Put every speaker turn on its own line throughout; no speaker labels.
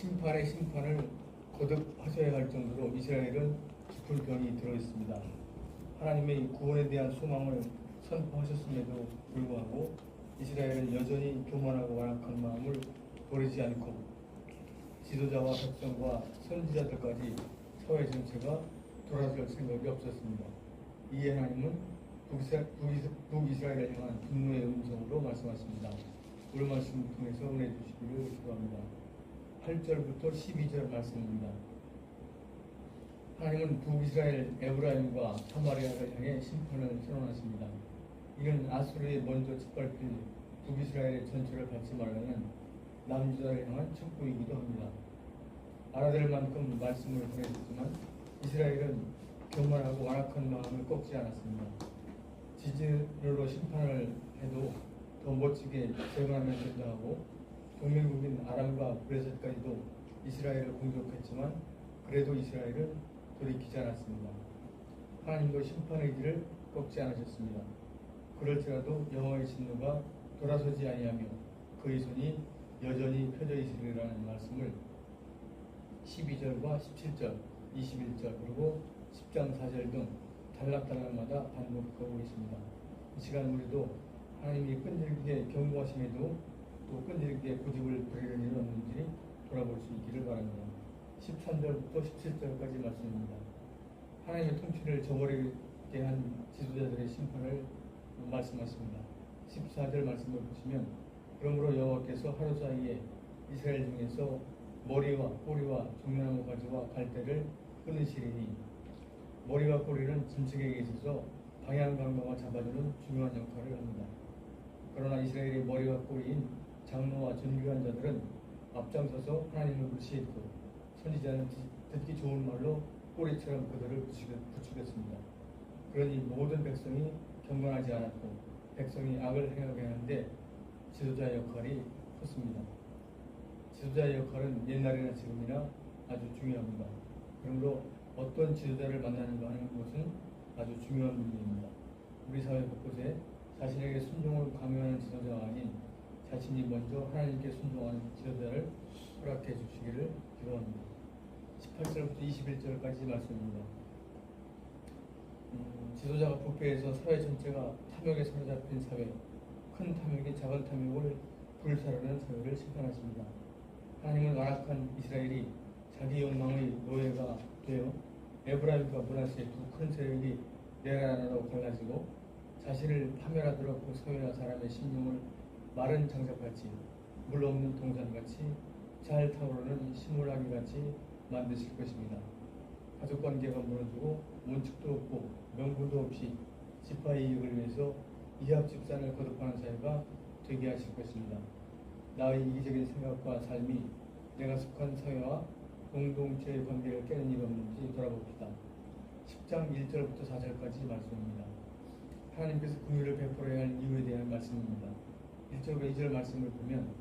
심판의 심판을 거듭하셔야 할 정도로 이스라엘은 깊은 병이 들어 있습니다. 하나님의 구원에 대한 소망을 선포하셨음에도 불구하고 이스라엘은 여전히 교만하고 완악한 마음을 버리지 않고 지도자와 백성과 선지자들까지 사회 전체가 돌아설 생각이 없었습니다. 이에 하나님은 북이스라엘을 향한 분노의 음성으로 말씀하십니다. 오늘 말씀을 통해서 은혜 주시기를 기도합니다. 8절부터 12절 말씀입니다. 하나님은 북이스라엘 에브라임과 사마리아를 향해 심판을 선언하십니다. 이는 아수르에 먼저 짓밟힐 북이스라엘의 전체를 받지 말라는 남유다를 향한 촉구이기도 합니다. 알아들 만큼 말씀을 보내셨지만 이스라엘은 교만하고 완악한 마음을 꺾지 않았습니다. 지진으로 심판을 해도 더 멋지게 재건하면 된다고 동맹국인 아람과 브레셋까지도 이스라엘을 공격했지만 그래도 이스라엘은 돌이키지 않았습니다. 하나님도 심판의 길을 꺾지 않으셨습니다. 그럴지라도 여호와의 진노가 돌아서지 아니하며 그의 손이 여전히 펴져 있으리라는 말씀을 12절과 17절, 21절 그리고 10장 4절 등 단락단락마다 반복하고 계십니다. 이 시간 우리도 하나님이 끈질기게 경고하심에도 또 끈질기게 고집을 부리는 일은 없는지 돌아볼 수 있기를 바랍니다. 13절부터 17절까지 말씀입니다. 하나님의 통치를 저버리게 한 지도자들의 심판을 말씀하십니다. 14절 말씀을 보시면 그러므로 여호와께서 하루 사이에 이스라엘 중에서 머리와 꼬리와 종려나무 가지와 갈대를 끊으시리니 머리와 꼬리는 짐승에게 있어서 방향 감각을 잡아주는 중요한 역할을 합니다. 그러나 이스라엘의 머리와 꼬리인 장로와 존귀한 자들은 앞장서서 하나님을 무시했고 선지자는 듣기 좋은 말로 꼬리처럼 그들을 부추겼습니다. 그러니 모든 백성이 경건하지 않았고 백성이 악을 행하게 하는데 지도자의 역할이 컸습니다. 지도자의 역할은 옛날이나 지금이나 아주 중요합니다. 그러므로 어떤 지도자를 만나는가 하는 것은 아주 중요한 문제입니다. 우리 사회 곳곳에 자신에게 순종을 강요하는 지도자가 아닌 자신이 먼저 하나님께 순종하는 지도자를 허락해 주시기를 기도합니다. 18절부터 21절까지 말씀입니다. 지도자가 부패해서 사회 전체가 탐욕에 사로잡힌 사회, 큰 탐욕이 작은 탐욕을 불사르는 사회를 심판하십니다. 하나님은 완악한 이스라엘이 자기 욕망의 노예가 되어 에브라임과 므낫세 두 큰 세력이 내란으로 갈라지고 자신을 파멸하도록 그 사회와 사람의 심령을 마른 장작같이 물 없는 동산같이 잘 타오르는 시무라기같이 만드실 것입니다. 가족관계가 무너지고 원칙도 없고 명분도 없이 지파의 이익을 위해서 이합 집산을 거듭하는 사회가 되게 하실 것입니다. 나의 이기적인 생각과 삶이 내가 속한 사회와 공동체의 관계를 깨는 일이 없는지 돌아봅시다. 10장 1절부터 4절까지 말씀입니다. 하나님께서 긍휼을 베풀어야 할 이유에 대한 말씀입니다. 1절과 2절 말씀을 보면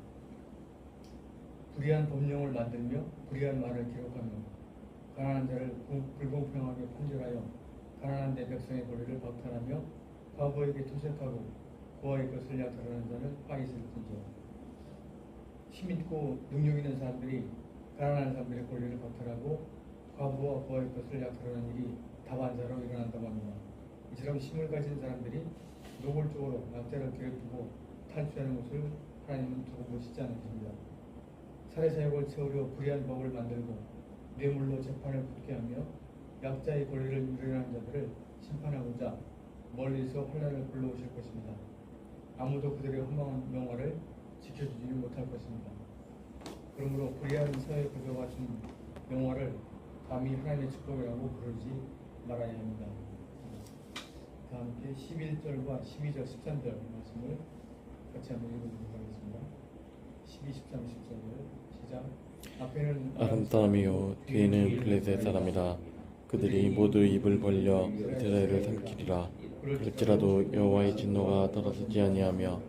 불의한 법령을 만들며 불의한 말을 기록하며 가난한 자를 불공평하게 판결하여 가난한 내 백성의 권리를 박탈하며 과부에게 토색하고 고아의 것을 약탈하는 자는 화이 있을지니라. 힘있고 능력 있는 사람들이 가난한 사람들의 권리를 박탈하고 과부와 고아의 것을 약탈하는 일이 다반사로 일어난다고 합니다. 이처럼 힘을 가진 사람들이 노골적으로 약자를 괴롭히고 탈취하는 것을 하나님은 두고 보시지 않으십니다. 살해사역을 채우려 불의한 법을 만들고 뇌물로 재판을 붙게 하며 약자의 권리를 유린하는 자들을 심판하고자 멀리서 환난을 불러오실 것입니다. 아무도 그들의 허망한 명화를 지켜주지 못할 것입니다. 그러므로 불의한 사회 구조가 준 명화를 감히 하나님의 축복이라고 부르지 말아야 합니다. 다 함께 11절과 12절, 13절 말씀을 같이 한번 읽어보도록 하겠습니다. 12, 13, 14절 시작. 앞에는
아람 사람이요 뒤에는 블레셋 사람이라. 그들이 모두 입을 벌려 이스라엘을 삼키리라. 그럴지라도 여호와의 진노가 돌아서지 아니하며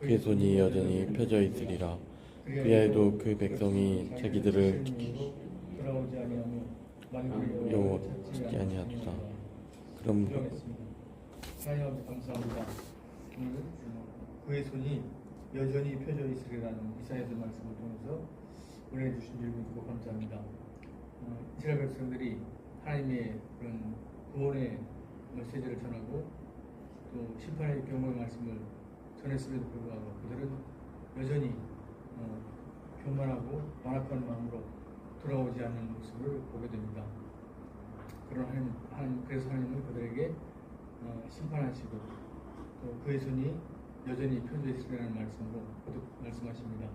그의 손이 여전히 펴져 있으리라. 그리하여도 그 백성이 자기들을
돌아오지 아니하며
여호와 찾지 아니하리라. 그럼
하나님 아버지 감사합니다. 오늘 그의 손이 여전히 펴져 있으리라는 이사야서 말씀을 통해서 은혜 주신 줄 믿고 감사합니다. 이스라엘 백성들이 하나님의 그런 구원의 메시지를 전하고 또 심판의 경고의 말씀을 전했음에도 불구하고 그들은 여전히 교만하고 완악한 마음으로 돌아오지 않는 모습을 보게 됩니다. 그런 그래서 하나님은 그들에게 심판하시고 또 그의 손이 여전히 펴져 있으라는 말씀으로 거듭 말씀하십니다.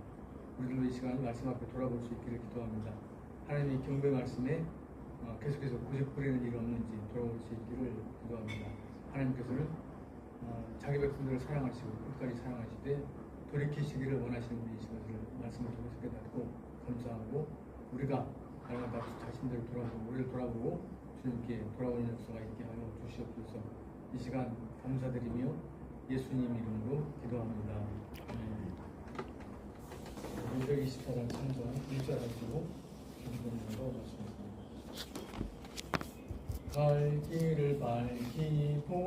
우리들도 이 시간 말씀 앞에 돌아볼 수 있기를 기도합니다. 하나님의 경배 말씀에 계속해서 고집부리는 일이 없는지 돌아볼 수 있기를 기도합니다. 하나님께서는 자기 백성들을 사랑하시고 끝까지 사랑하시되 돌이키시기를 원하시는 분이신 것을 말씀을 통해서 깨닫고 감사하고 우리가 날마다 자신들을 돌아보고 우리를 돌아보고 주님께 돌아오는 역사가 있게 하여 주시옵소서. 이 시간 감사드리며 예수님 이름으로 기도합니다. 민족 24장 창전 1절 하시고 기도문으로 말씀하십니다. 갈 길을 밝히고